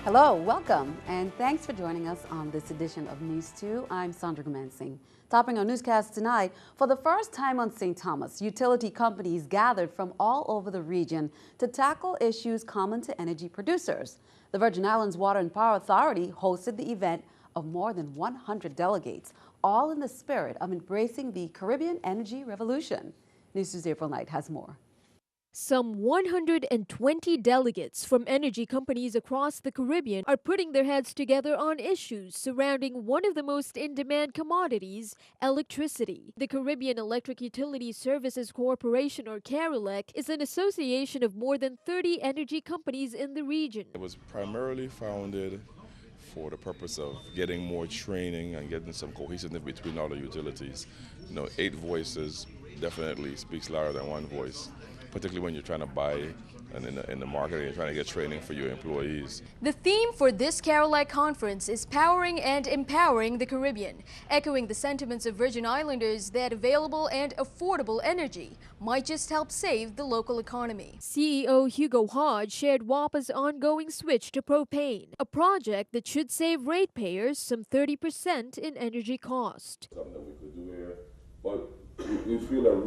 Hello, welcome, and thanks for joining us on this edition of News 2. I'm Sandra Gumansing. Topping our newscast tonight, for the first time on St. Thomas, utility companies gathered from all over the region to tackle issues common to energy producers. The Virgin Islands Water and Power Authority hosted the event of more than 100 delegates, all in the spirit of embracing the Caribbean energy revolution. News 2's April Knight has more. Some 120 delegates from energy companies across the Caribbean are putting their heads together on issues surrounding one of the most in-demand commodities, electricity. The Caribbean Electric Utility Services Corporation, or CARELEC, is an association of more than 30 energy companies in the region. It was primarily founded for the purpose of getting more training and getting some cohesiveness between all the utilities. 8 voices definitely speaks louder than one voice, particularly when you're trying to buy and in the market and you're trying to get training for your employees. The theme for this CARELEC conference is Powering and Empowering the Caribbean, echoing the sentiments of Virgin Islanders that available and affordable energy might just help save the local economy. CEO Hugo Hodge shared WAPA's ongoing switch to propane, a project that should save ratepayers some 30% in energy cost. Something that we could do here, but we feel that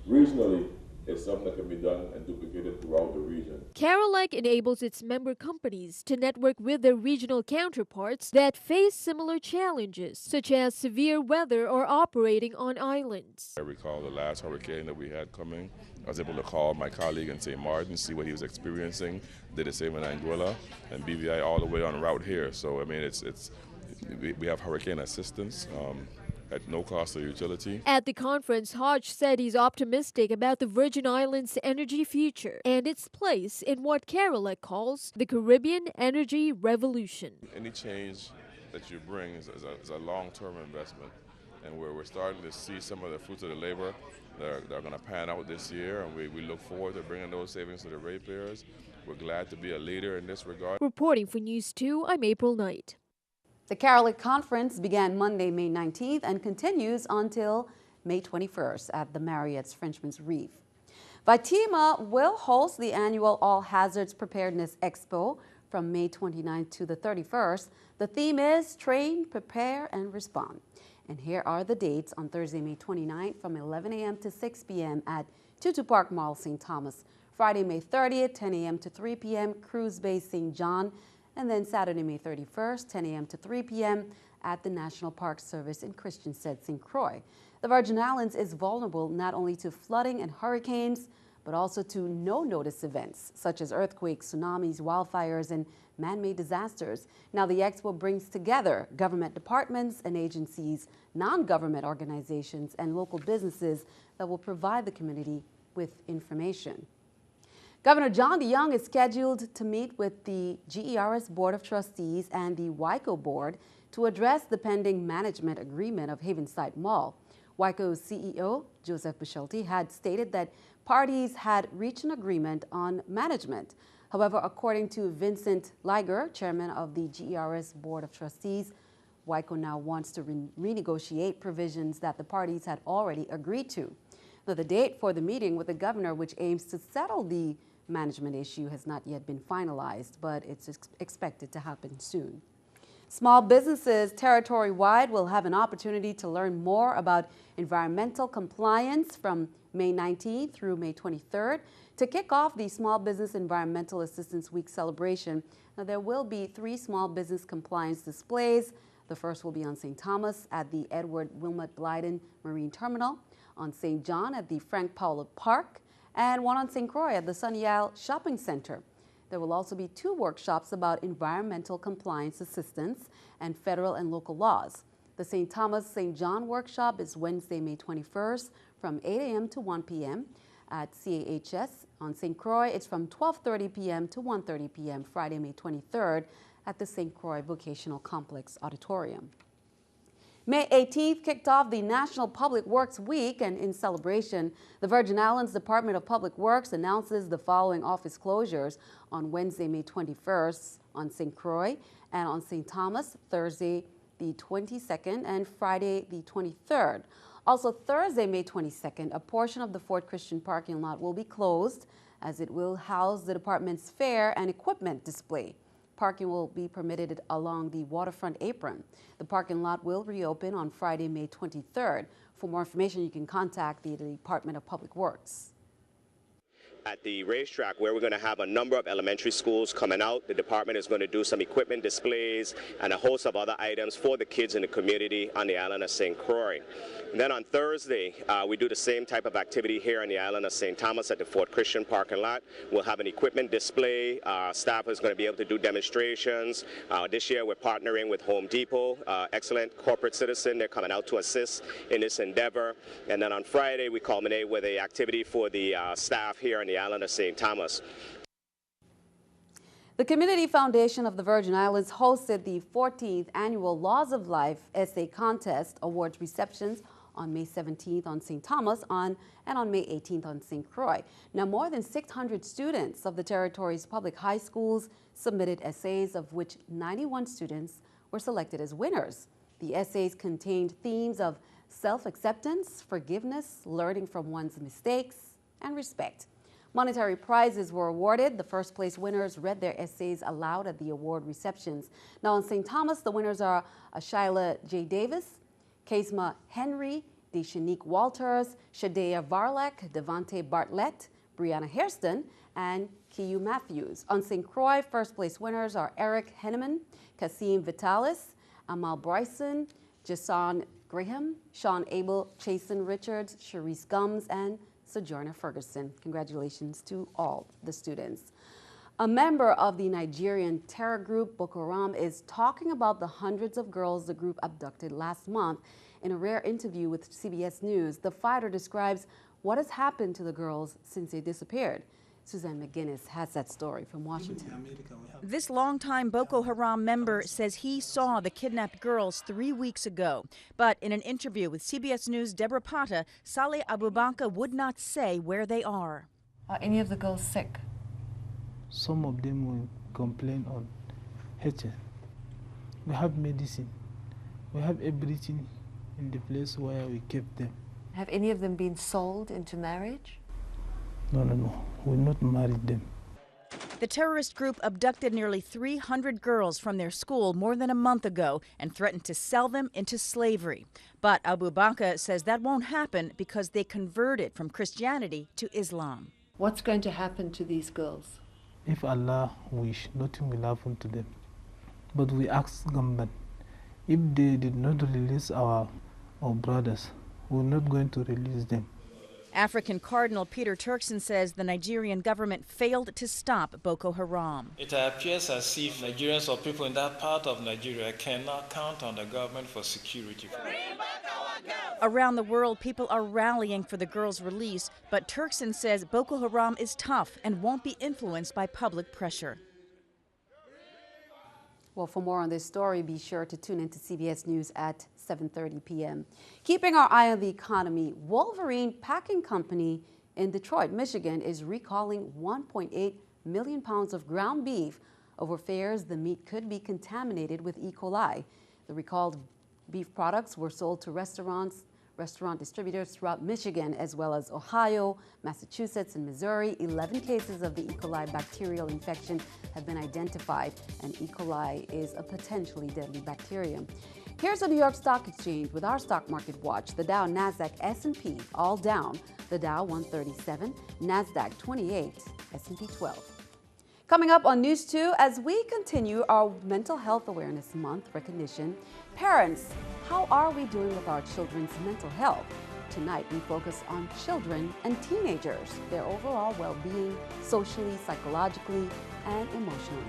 regionally, it's something that can be done and duplicated throughout the region. CARELEC enables its member companies to network with their regional counterparts that face similar challenges, such as severe weather or operating on islands. I recall the last hurricane that we had coming. I was able to call my colleague in St. Martin, see what he was experiencing, did the same in Anguilla, and BVI all the way on route here. So, I mean, we have hurricane assistance. At no cost to utility. At the conference, Hodge said he's optimistic about the Virgin Islands' energy future and its place in what CARELEC calls the Caribbean energy revolution. Any change that you bring is a long-term investment, and we're starting to see some of the fruits of the labor that are going to pan out this year, and we look forward to bringing those savings to the ratepayers. We're glad to be a leader in this regard. Reporting for News 2, I'm April Knight. The CARELEC conference began Monday, May 19th and continues until May 21st at the Marriott's Frenchman's Reef. Vitima will host the annual All Hazards Preparedness Expo from May 29th to the 31st. The theme is Train, Prepare, and Respond. And here are the dates on Thursday, May 29th from 11 a.m. to 6 p.m. at Tutu Park Mall, St. Thomas. Friday, May 30th, 10 a.m. to 3 p.m., Cruise Bay, St. John. And then Saturday, May 31st, 10 a.m. to 3 p.m. at the National Park Service in Christiansted, St. Croix. The Virgin Islands is vulnerable not only to flooding and hurricanes, but also to no-notice events such as earthquakes, tsunamis, wildfires, and man-made disasters. Now, the expo brings together government departments and agencies, non-government organizations, and local businesses that will provide the community with information. Governor John DeYoung is scheduled to meet with the GERS Board of Trustees and the WICO Board to address the pending management agreement of Havenside Mall. WICO's CEO, Joseph Bisciotti, had stated that parties had reached an agreement on management. However, according to Vincent Liger, chairman of the GERS Board of Trustees, WICO now wants to renegotiate provisions that the parties had already agreed to. Now, the date for the meeting with the governor, which aims to settle the management issue, has not yet been finalized, but it's expected to happen soon. Small businesses territory-wide will have an opportunity to learn more about environmental compliance from May 19th through May 23rd. To kick off the Small Business Environmental Assistance Week celebration, now there will be 3 small business compliance displays. The first will be on St. Thomas at the Edward Wilmot Blyden Marine Terminal, on St. John at the Frank Powell Park, and one on St. Croix at the Sunny Isle Shopping Center. There will also be 2 workshops about environmental compliance assistance and federal and local laws. The St. Thomas St. John workshop is Wednesday, May 21st from 8 a.m. to 1 p.m. at CAHS. On St. Croix, it's from 12:30 p.m. to 1:30 p.m. Friday, May 23rd at the St. Croix Vocational Complex Auditorium. May 18th kicked off the National Public Works Week, and in celebration, the Virgin Islands Department of Public Works announces the following office closures on Wednesday, May 21st on St. Croix, and on St. Thomas, Thursday the 22nd and Friday the 23rd. Also, Thursday, May 22nd, a portion of the Fort Christian parking lot will be closed as it will house the department's fair and equipment display. Parking will be permitted along the waterfront apron. The parking lot will reopen on Friday, May 23rd. For more information, you can contact the Department of Public Works. At the racetrack, where we're going to have a number of elementary schools coming out, the department is going to do some equipment displays and a host of other items for the kids in the community on the island of St. Croix. And then on Thursday, we do the same type of activity here on the island of St. Thomas at the Fort Christian parking lot. We'll have an equipment display. Staff is going to be able to do demonstrations. This year, we're partnering with Home Depot, excellent corporate citizen. They're coming out to assist in this endeavor. And then on Friday, we culminate with an activity for the staff here on the island of St. Thomas. The Community Foundation of the Virgin Islands hosted the 14th annual Laws of Life Essay Contest Awards receptions on May 17th on St. Thomas and on May 18th on St. Croix. Now, more than 600 students of the territory's public high schools submitted essays, of which 91 students were selected as winners. The essays contained themes of self-acceptance, forgiveness, learning from one's mistakes, and respect. Monetary prizes were awarded. The first place winners read their essays aloud at the award receptions. Now in St. Thomas, the winners are Ashyla J. Davis, Kaisma Henry, Deshanique Walters, Shadea Varlek, Devante Bartlett, Brianna Hairston, and Kiyu Matthews. On St. Croix, first place winners are Eric Henneman, Kasim Vitalis, Amal Bryson, Jason Graham, Sean Abel, Chasen Richards, Sharice Gums, and Sojourner Ferguson. Congratulations to all the students. A member of the Nigerian terror group Boko Haram is talking about the hundreds of girls the group abducted last month. In a rare interview with CBS News, the fighter describes what has happened to the girls since they disappeared. Suzanne McGinnis has that story from Washington. This longtime Boko Haram member says he saw the kidnapped girls 3 weeks ago. But in an interview with CBS News' Deborah Pata, Saleh Abubakar would not say where they are. Are any of the girls sick? Some of them will complain on HIV. We have medicine. We have everything in the place where we kept them. Have any of them been sold into marriage? No. We'll not marry them. The terrorist group abducted nearly 300 girls from their school more than a month ago and threatened to sell them into slavery. But Abubakar says that won't happen because they converted from Christianity to Islam. What's going to happen to these girls? If Allah wish, nothing will happen to them. But we ask government, if they did not release our brothers, we're not going to release them. African Cardinal Peter Turkson says the Nigerian government failed to stop Boko Haram. It appears as if Nigerians or people in that part of Nigeria cannot count on the government for security. Around the world, people are rallying for the girls' release, but Turkson says Boko Haram is tough and won't be influenced by public pressure. Well, for more on this story, be sure to tune into CBS News at 7:30 p.m. Keeping our eye on the economy, Wolverine Packing Company in Detroit, Michigan is recalling 1.8 million pounds of ground beef over fears the meat could be contaminated with E. coli. The recalled beef products were sold to restaurant distributors throughout Michigan, as well as Ohio, Massachusetts, and Missouri. 11 cases of the E. coli bacterial infection have been identified, and E. coli is a potentially deadly bacterium. Here's the New York Stock Exchange with our stock market watch. The Dow, Nasdaq, S&P all down. The Dow 137, Nasdaq 28, S&P 12. Coming up on News 2, as we continue our Mental Health Awareness Month recognition, parents, how are we doing with our children's mental health? Tonight, we focus on children and teenagers, their overall well-being, socially, psychologically, and emotionally.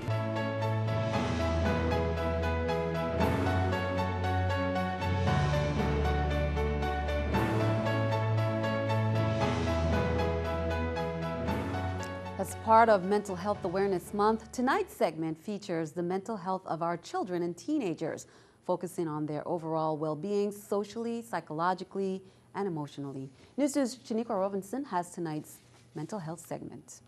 As part of Mental Health Awareness Month, tonight's segment features the mental health of our children and teenagers, focusing on their overall well-being socially, psychologically, and emotionally. News2's Shaniqua Robinson has tonight's mental health segment.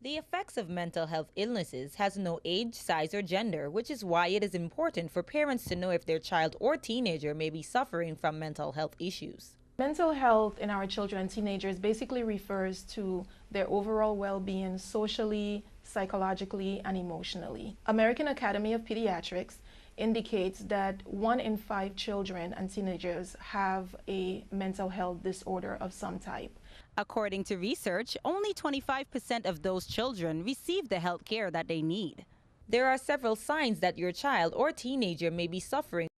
The effects of mental health illnesses has no age, size, or gender, which is why it is important for parents to know if their child or teenager may be suffering from mental health issues. Mental health in our children and teenagers basically refers to their overall well-being socially, psychologically, and emotionally. American Academy of Pediatrics indicates that 1 in 5 children and teenagers have a mental health disorder of some type. According to research, only 25% of those children receive the health care that they need. There are several signs that your child or teenager may be suffering